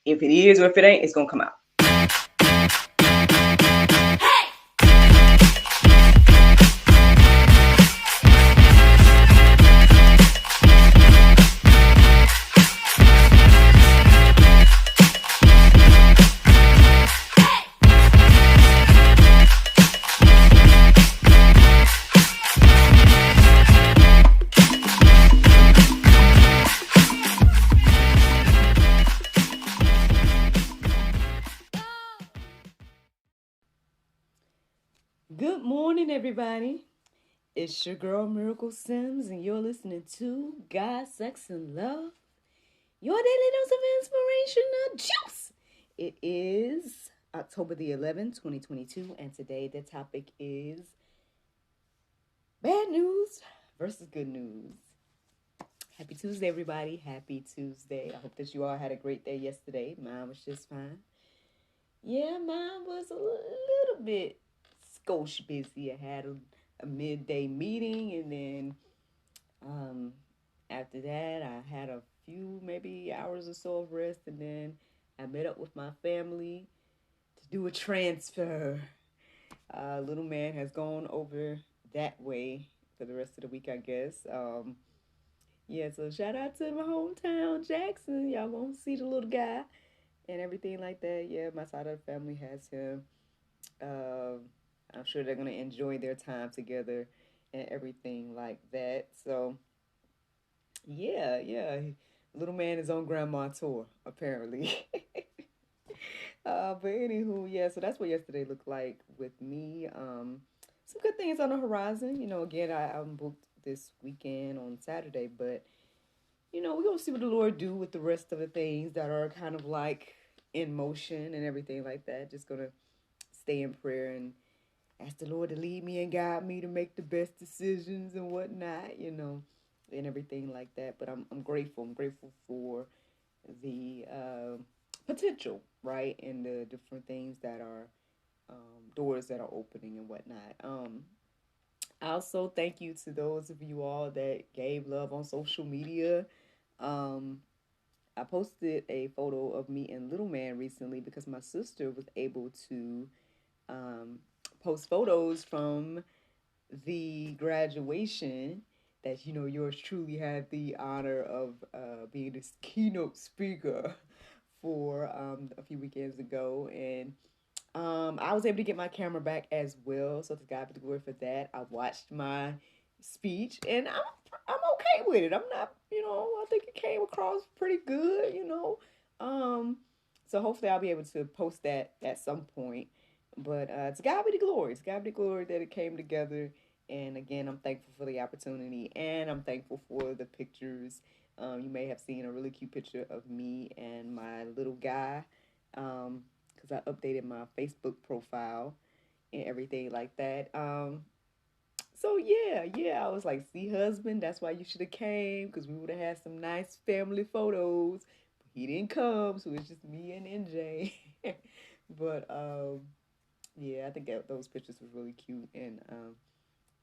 If it is or if it ain't, it's going to come out. Good morning, everybody. It's your girl, Miracle Sims, and you're listening to God, Sex, and Love, your daily dose of inspirational juice. It is October the 11th, 2022, and today the topic is bad news versus good news. Happy Tuesday, everybody. Happy Tuesday. I hope that you all had a great day yesterday. Mine was just fine. Yeah, mine was a little bit skosh busy. I had a midday meeting, and then after that, I had a few maybe hours or so of rest, and then I met up with my family to do a transfer. Little man has gone over that way for the rest of the week, I guess. Yeah, so shout out to my hometown, Jackson. Y'all gonna see the little guy and everything like that. Yeah, my side of the family has him. Um, I'm sure they're gonna enjoy their time together and everything like that. So yeah. Little man is on grandma tour, apparently. But anywho, yeah, so that's what yesterday looked like with me. Some good things on the horizon. Again, I'm booked this weekend on Saturday, but we're gonna see what the Lord do with the rest of the things that are kind of like in motion and everything like that. Just gonna stay in prayer and ask the Lord to lead me and guide me to make the best decisions and whatnot, and everything like that. But I'm grateful. I'm grateful for the potential, right, and the different things that are doors that are opening and whatnot. Also, thank you to those of you all that gave love on social media. Um, I posted a photo of me and Little Man recently because my sister was able to um, post photos from the graduation that yours truly had the honor of being this keynote speaker for a few weekends ago, and I was able to get my camera back as well. So to God be the glory for that. I watched my speech, and I'm okay with it. I'm not, I think it came across pretty good. Um, so hopefully I'll be able to post that at some point. But to God be the glory. It's God be the glory that it came together. And again, I'm thankful for the opportunity, and I'm thankful for the pictures. You may have seen a really cute picture of me and my little guy. Because I updated my Facebook profile and everything like that. So yeah, I was like, see, husband, that's why you should have came, because we would have had some nice family photos. But he didn't come, so it's just me and NJ. But yeah, I think those pictures were really cute, and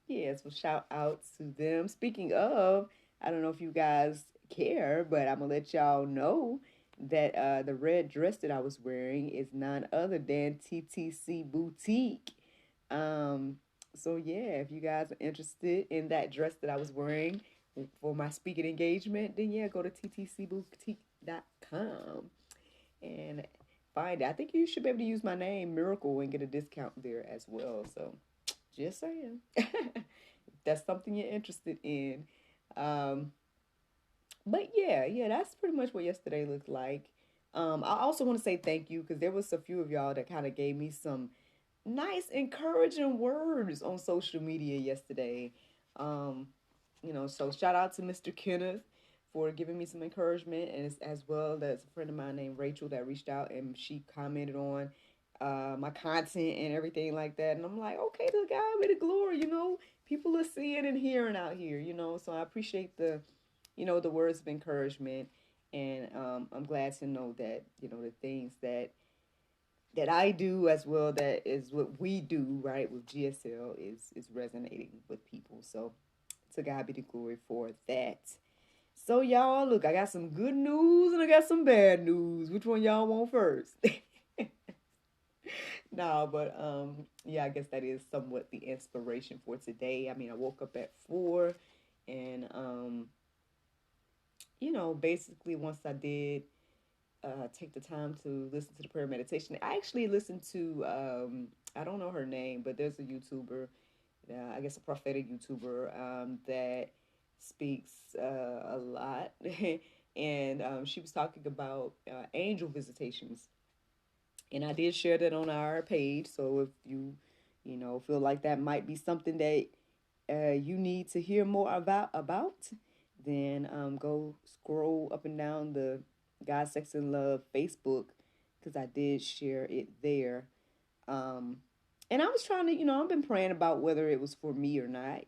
yeah, so shout out to them. Speaking of, I don't know if you guys care, but I'm gonna let y'all know that the red dress that I was wearing is none other than TTC Boutique. Um, so yeah, if you guys are interested in that dress that I was wearing for my speaking engagement, then yeah, go to ttcboutique.com and find it. I think you should be able to use my name, Miracle, and get a discount there as well. So just saying. That's something you're interested in. Um, but yeah, that's pretty much what yesterday looked like. I also want to say thank you because there was a few of y'all that kind of gave me some nice, encouraging words on social media yesterday. Um, so shout out to Mr. Kenneth for giving me some encouragement, and as well as a friend of mine named Rachel that reached out and she commented on my content and everything like that. And I'm like, okay, to God be the glory, people are seeing and hearing out here, So I appreciate the words of encouragement, and I'm glad to know that the things that I do as well, that is what we do, right, with GSL is resonating with people. So to God be the glory for that. So y'all, look, I got some good news and I got some bad news. Which one y'all want first? No, but yeah, I guess that is somewhat the inspiration for today. I mean, I woke up at 4 and basically once I did take the time to listen to the prayer meditation, I actually listened to I don't know her name, but there's a YouTuber, I guess a prophetic YouTuber that speaks a lot, and she was talking about angel visitations, and I did share that on our page. So if you feel like that might be something that you need to hear more about, then go scroll up and down the God, Sex, and Love Facebook because I did share it there. Um, and I was trying to, I've been praying about whether it was for me or not.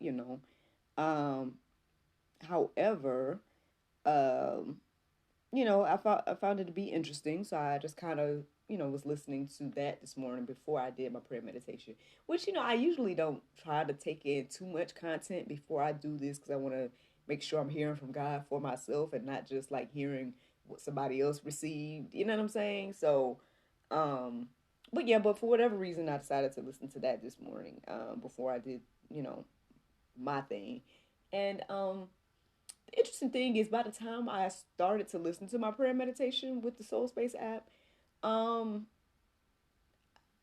Um, However, um, I found it to be interesting, so I just kind of, was listening to that this morning before I did my prayer meditation. Which, I usually don't try to take in too much content before I do this because I want to make sure I'm hearing from God for myself and not just like hearing what somebody else received. You know what I'm saying? So, um, but yeah, but for whatever reason, I decided to listen to that this morning before I did, you know, my thing, and the interesting thing is, by the time I started to listen to my prayer meditation with the Soul Space app, um,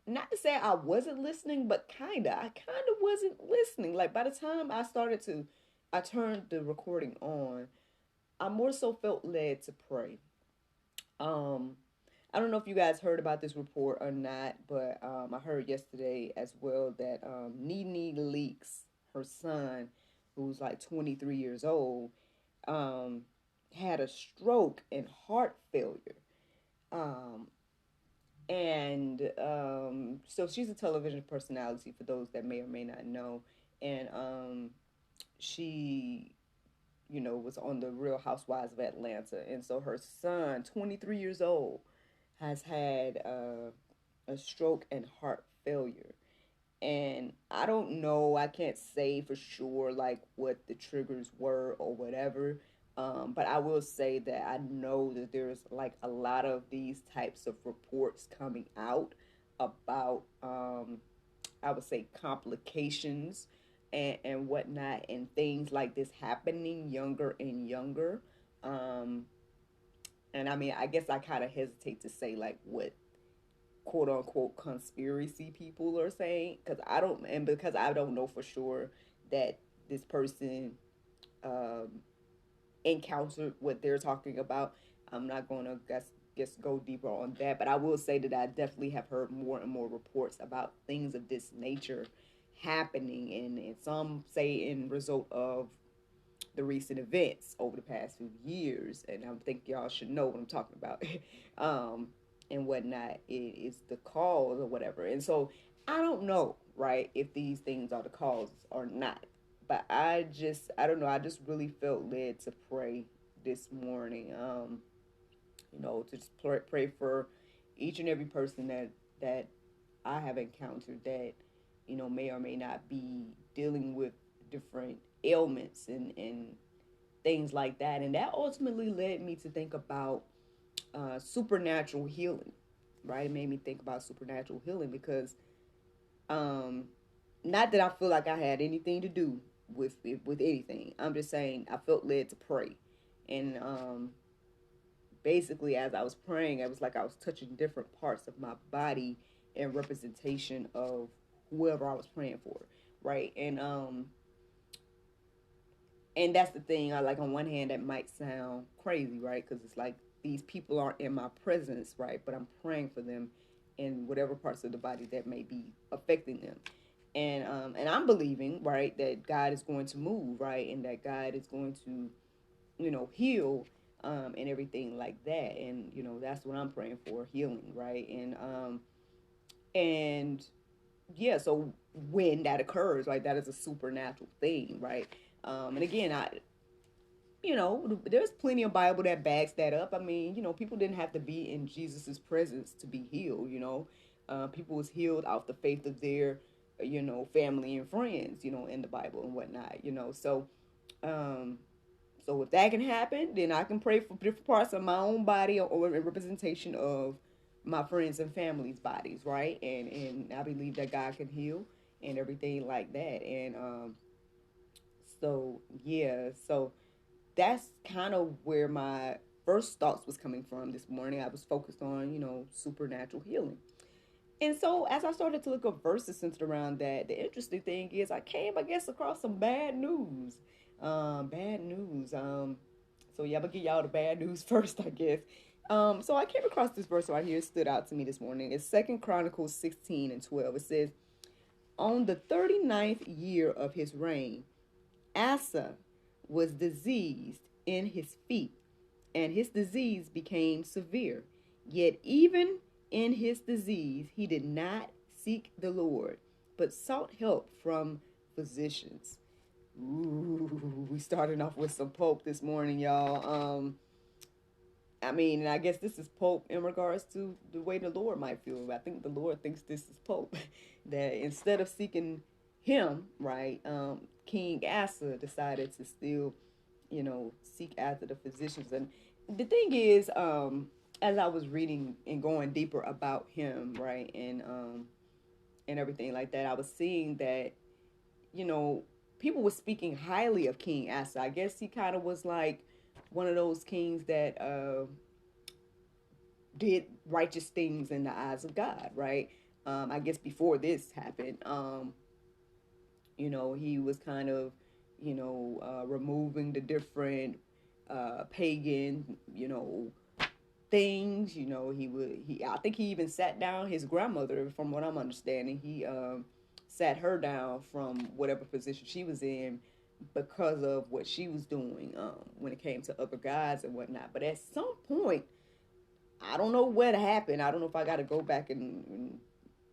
not to say I wasn't listening, but I kind of wasn't listening. Like by the time I turned the recording on, I more so felt led to pray. Um, I don't know if you guys heard about this report or not, but I heard yesterday as well that Nene Leaks, her son, who's like 23 years old, um, had a stroke and heart failure. Um, and so she's a television personality for those that may or may not know. And she, was on the Real Housewives of Atlanta. And so her son, 23 years old, has had a stroke and heart failure. And I don't know, I can't say for sure like what the triggers were or whatever. But I will say that I know that there's like a lot of these types of reports coming out about I would say complications and whatnot, and things like this happening younger and younger. Um, and I mean, I guess I kind of hesitate to say like what quote unquote conspiracy people are saying because I don't know for sure that this person um, encountered what they're talking about. I'm not going to guess go deeper on that, but I will say that I definitely have heard more and more reports about things of this nature happening, and some say in result of the recent events over the past few years, and I think y'all should know what I'm talking about, um, and whatnot is the cause or whatever. And so I don't know, right, if these things are the causes or not. But I don't know. I just really felt led to pray this morning. To just pray for each and every person that I have encountered that may or may not be dealing with different ailments and things like that. And that ultimately led me to think about supernatural healing, right? It made me think about supernatural healing because um, not that I feel like I had anything to do with anything. I'm just saying I felt led to pray, and basically as I was praying, it was like I was touching different parts of my body in representation of whoever I was praying for, right? And that's the thing. I like on one hand that might sound crazy, right? Because it's like these people aren't in my presence, right? But I'm praying for them in whatever parts of the body that may be affecting them, and I'm believing, right, that God is going to move, right, and that God is going to heal, and everything like that, and that's what I'm praying for, healing, right, and yeah, so when that occurs, right, that is a supernatural thing, right, and again, there's plenty of Bible that backs that up. I mean, people didn't have to be in Jesus's presence to be healed. People was healed off the faith of their, family and friends, in the Bible and whatnot. So, um, So if that can happen, then I can pray for different parts of my own body or a representation of my friends and family's bodies, right? And I believe that God can heal and everything like that. And so yeah, so that's kind of where my first thoughts was coming from this morning. I was focused on, supernatural healing. And so as I started to look up verses centered around that, the interesting thing is I came, I guess, across some bad news. Bad news. So yeah, I'm gonna give y'all the bad news first, I guess. So I came across this verse right here. It stood out to me this morning. It's 2 Chronicles 16 and 12. It says, on the 39th year of his reign, Asa was diseased in his feet, and his disease became severe. Yet even in his disease, he did not seek the Lord, but sought help from physicians. Ooh, we starting off with some Pope this morning, y'all. I mean, and I guess this is Pope in regards to the way the Lord might feel. I think the Lord thinks this is Pope. That instead of seeking him, right, King Asa decided to still, seek after the physicians. And the thing is, as I was reading and going deeper about him, right, and everything like that, I was seeing that, you know, people were speaking highly of King Asa. I guess he kind of was like one of those kings that did righteous things in the eyes of God, right? I guess before this happened, he was kind of, removing the different pagan, things. I think he even sat down his grandmother, from what I'm understanding. He sat her down from whatever position she was in because of what she was doing when it came to other gods and whatnot. But at some point, I don't know what happened. I don't know if I got to go back and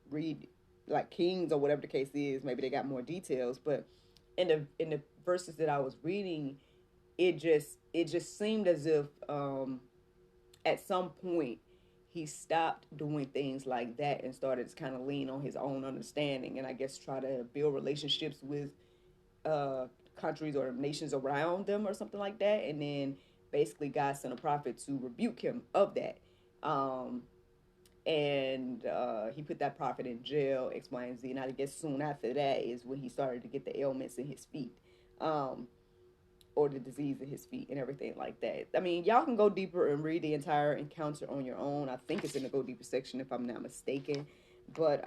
read like Kings or whatever the case is. Maybe they got more details, but in the verses that I was reading, it just seemed as if at some point he stopped doing things like that and started to kind of lean on his own understanding, and I guess try to build relationships with uh, countries or nations around them or something like that. And then basically God sent a prophet to rebuke him of that. Um, and he put that prophet in jail, X, Y, and Z. And I guess soon after that is when he started to get the ailments in his feet, um, or the disease in his feet, and everything like that. I mean, y'all can go deeper and read the entire encounter on your own. I think it's in the Go Deeper section, if I'm not mistaken. But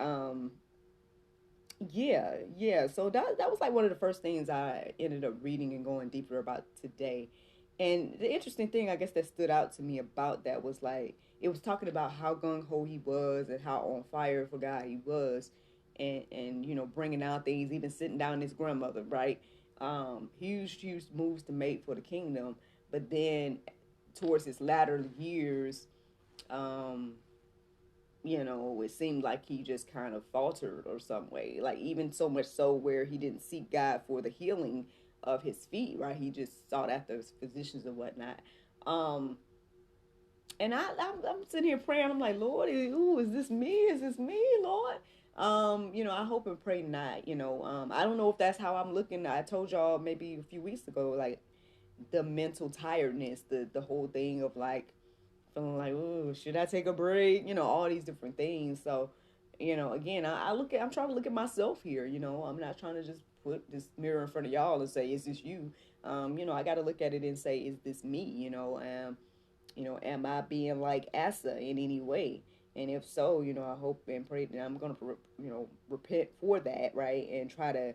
yeah, yeah. So that was like one of the first things I ended up reading and going deeper about today. And the interesting thing, I guess, that stood out to me about that was like it was talking about how gung ho he was and how on fire for God he was, and bringing out things, even sitting down his grandmother, right? Huge moves to make for the kingdom, but then towards his latter years, um, it seemed like he just kind of faltered or some way. Like even so much so where he didn't seek God for the healing of his feet, right? He just sought after his physicians and whatnot. Um, and I'm sitting here praying. I'm like, Lord, ooh, is this me? Is this me, Lord? I hope and pray not. I don't know if that's how I'm looking. I told y'all maybe a few weeks ago, like the mental tiredness, the whole thing of like feeling like, oh, should I take a break? All these different things. So, again, I'm trying to look at myself here. I'm not trying to just put this mirror in front of y'all and say, is this you? I got to look at it and say, is this me? Am I being like Asa in any way? And if so, I hope and pray that I'm going to, repent for that, right? And try to,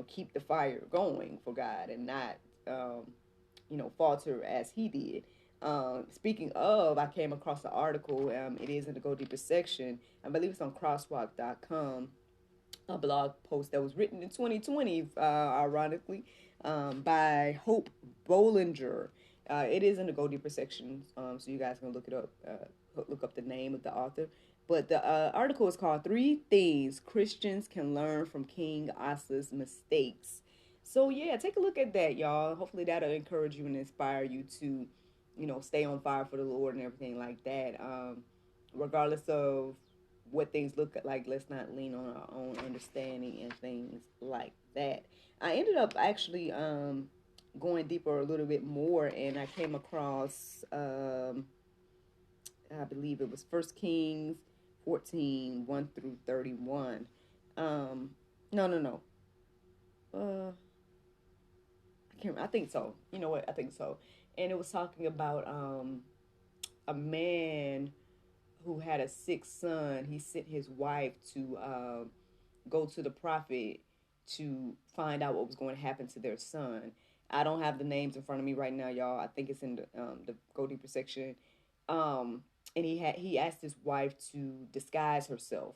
keep the fire going for God and not, falter as he did. Speaking of, I came across an article. It is in the Go Deeper section. I believe it's on crosswalk.com, a blog post that was written in 2020, ironically, by Hope Bolinger. It is in the Go Deeper section, so you guys can look it up, look up the name of the author. But the article is called Three Things Christians Can Learn from King Asa's Mistakes. So, yeah, take a look at that, y'all. Hopefully that'll encourage you and inspire you to, stay on fire for the Lord and everything like that. Regardless of what things look like, let's not lean on our own understanding and things like that. I ended up actually going deeper a little bit more, and I came across, I believe it was First Kings 14, 1 through 31. Um, no, no, no. I can't. I think so. You know what? I think so. And it was talking about a man who had a sick son. He sent his wife to go to the prophet to find out what was going to happen to their son. I don't have the names in front of me right now, y'all. I think it's in the Go Deeper section. Um, and he asked his wife to disguise herself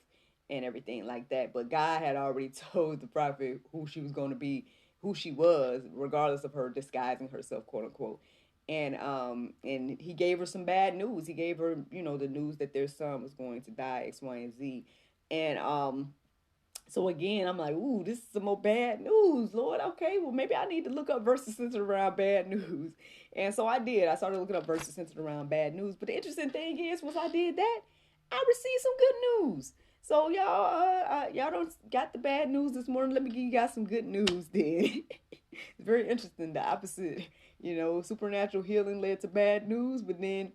and everything like that. But God had already told the prophet who she was going to be, who she was, regardless of her disguising herself, quote unquote. And he gave her some bad news. He gave her, the news that their son was going to die, X, Y, and Z. And so again, I'm like, ooh, this is some more bad news, Lord. Okay, well, maybe I need to look up verses centered around bad news. And so I did. I started looking up verses centered around bad news. But the interesting thing is, once I did that, I received some good news. So y'all don't got the bad news this morning. Let me give you guys some good news then. It's very interesting. The opposite, supernatural healing led to bad news, but then,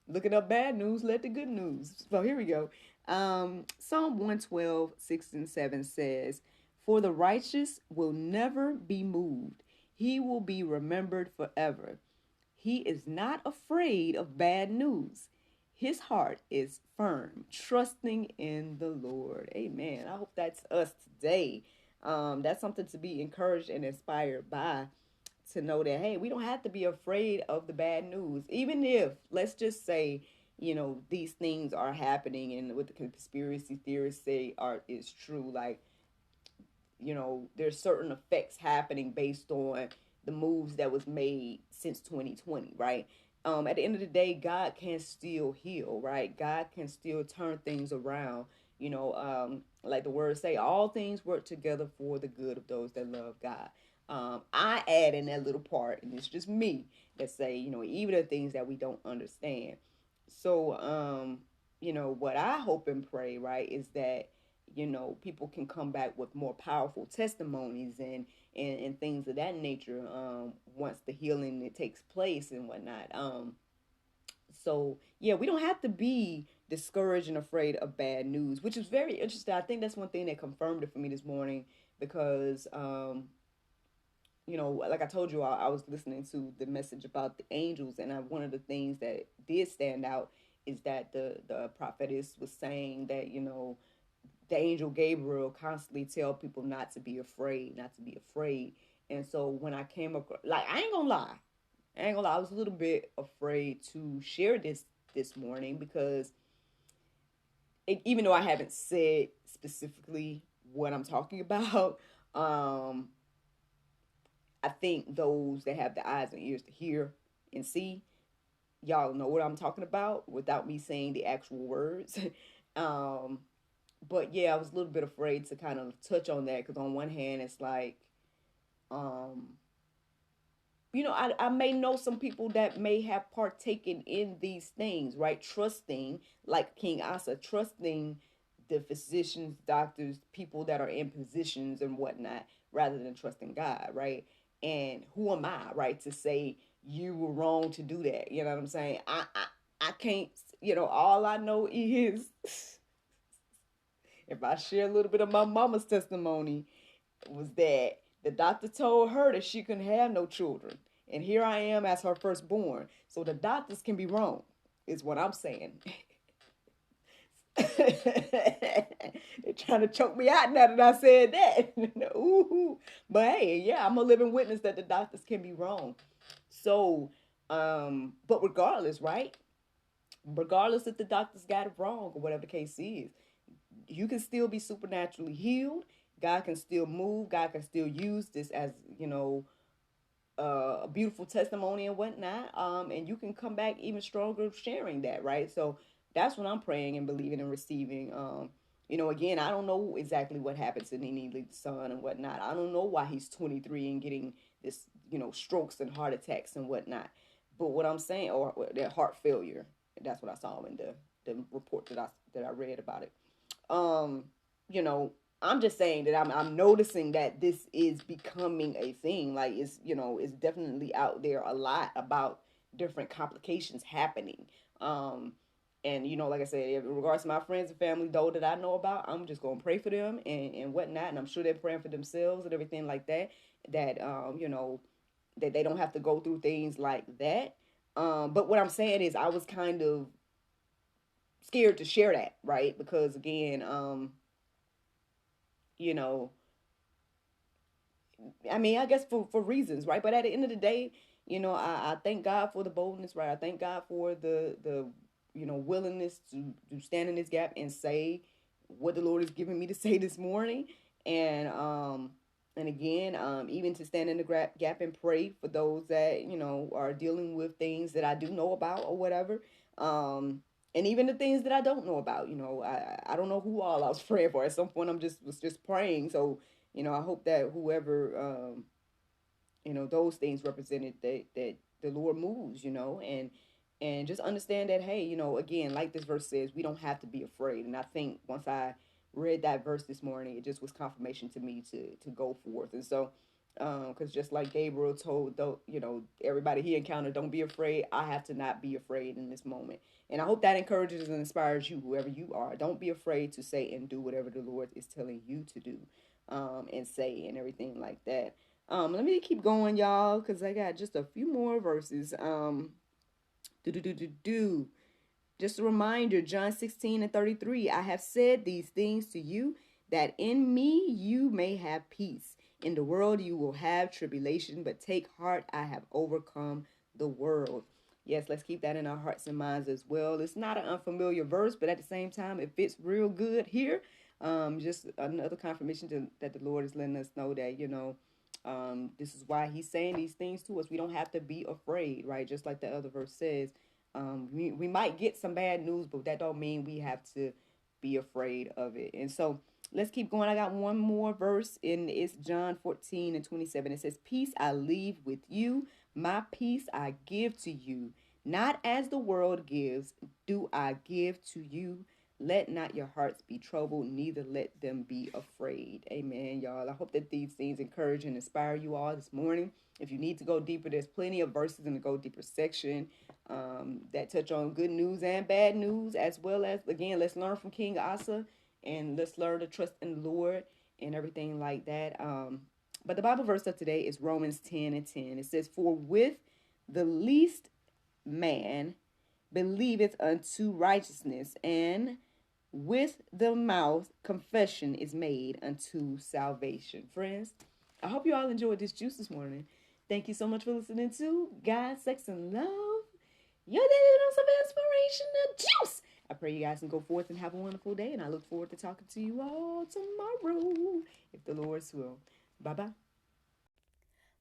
looking up bad news led to good news. So here we go. Psalm 112, 6 and 7 says, "For the righteous will never be moved. He will be remembered forever. He is not afraid of bad news. His heart is firm, trusting in the Lord." Amen. I hope that's us today. That's something to be encouraged and inspired by, to know that, hey, we don't have to be afraid of the bad news. Even if, let's just say, these things are happening and what the conspiracy theorists say is true. Like, there's certain effects happening based on the moves that was made since 2020, right? At the end of the day, God can still heal, right? God can still turn things around. Like the words say, all things work together for the good of those that love God. I add in that little part, and it's just me that say, even the things that we don't understand. So, what I hope and pray, right, is that, people can come back with more powerful testimonies and things of that nature, once the healing it takes place and whatnot. So yeah, we don't have to be discouraged and afraid of bad news, which is very interesting. I think that's one thing that confirmed it for me this morning, because like I told you, I was listening to the message about the angels, and one of the things that did stand out is that the prophetess was saying that, the angel Gabriel constantly tell people not to be afraid, not to be afraid. And so when I came across, like, I ain't gonna lie, I was a little bit afraid to share this morning, because even though I haven't said specifically what I'm talking about, I think those that have the eyes and ears to hear and see, y'all know what I'm talking about without me saying the actual words. um, but yeah, I was a little bit afraid to kind of touch on that, because on one hand, it's like, um, I may know some people that may have partaken in these things, right? Trusting, like King Asa, trusting the physicians, doctors, people that are in positions and whatnot, rather than trusting God, right? And who am I, right, to say you were wrong to do that? You know what I'm saying? I can't, all I know is, if I share a little bit of my mama's testimony, was that the doctor told her that she couldn't have no children. And here I am as her firstborn. So the doctors can be wrong, is what I'm saying. They're trying to choke me out now that I said that. Ooh. But hey, yeah, I'm a living witness that the doctors can be wrong. So, but regardless, right? Regardless if the doctors got it wrong or whatever the case is, you can still be supernaturally healed. God can still move. God can still use this as, a beautiful testimony and whatnot. And you can come back even stronger sharing that, right? So that's what I'm praying and believing and receiving. Again, I don't know exactly what happened to Nene Lee's son and whatnot. I don't know why he's 23 and getting this, strokes and heart attacks and whatnot. But what I'm saying, or that heart failure, that's what I saw in the report that I read about it. Um, you know, I'm just saying that I'm noticing that this is becoming a thing. Like it's definitely out there a lot about different complications happening. Um, and like I said, in regards to my friends and family, though that I know about, I'm just gonna pray for them and whatnot, and I'm sure they're praying for themselves and everything like that. That that they don't have to go through things like that. But what I'm saying is, I was kind of scared to share that, right? Because again, you know, I mean, I guess for reasons, right? But at the end of the day, I thank God for the boldness, right? I thank God for the willingness to stand in this gap and say what the Lord has given me to say this morning, and again, even to stand in the gap and pray for those that are dealing with things that I do know about or whatever. And even the things that I don't know about, I don't know who all I was praying for. At some point, was just praying. So I hope that whoever those things represented, that the Lord moves, and just understand that, hey, again, like this verse says, we don't have to be afraid. And I think once I read that verse this morning, it just was confirmation to me to go forth. And so because just like Gabriel told everybody he encountered, don't be afraid, I have to not be afraid in this moment. And I hope that encourages and inspires you, whoever you are. Don't be afraid to say and do whatever the Lord is telling you to do, and say and everything like that. Let me keep going, y'all, because I got just a few more verses. Do do do do do. Just a reminder, John 16:33. I have said these things to you, that in me you may have peace. In the world you will have tribulation, but take heart, I have overcome the world. Yes, let's keep that in our hearts and minds as well. It's not an unfamiliar verse, but at the same time, it fits real good here. Just another confirmation that the Lord is letting us know that, this is why he's saying these things to us. We don't have to be afraid, right? Just like the other verse says. We might get some bad news, but that don't mean we have to be afraid of it. And so let's keep going. I got one more verse, and it's John 14:27. It says, peace I leave with you, my peace I give to you. Not as the world gives, do I give to you. Let not your hearts be troubled, neither let them be afraid. Amen, y'all. I hope that these things encourage and inspire you all this morning. If you need to go deeper, there's plenty of verses in the go deeper section that touch on good news and bad news, as well as, again, let's learn from King Asa, and let's learn to trust in the Lord and everything like that. But the Bible verse of today is Romans 10:10. It says, for with the least man believeth unto righteousness, and with the mouth confession is made unto salvation. Friends, I hope you all enjoyed this juice this morning. Thank you so much for listening to God, Sex, and Love. Your daily dose of inspirational juice. I pray you guys can go forth and have a wonderful day, and I look forward to talking to you all tomorrow, if the Lord's will. Bye-bye.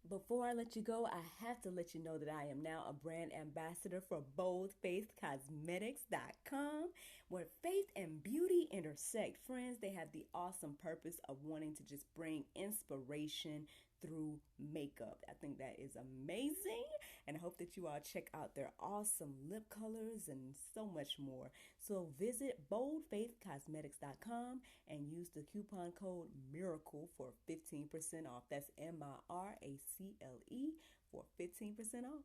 Before I let you go, I have to let you know that I am now a brand ambassador for boldfaithcosmetics.com, where faith and beauty intersect. Friends, they have the awesome purpose of wanting to just bring inspiration through makeup. I think that is amazing, and I hope that you all check out their awesome lip colors and so much more. So visit boldfaithcosmetics.com and use the coupon code MIRACLE for 15% off. That's MIRACLE for 15% off.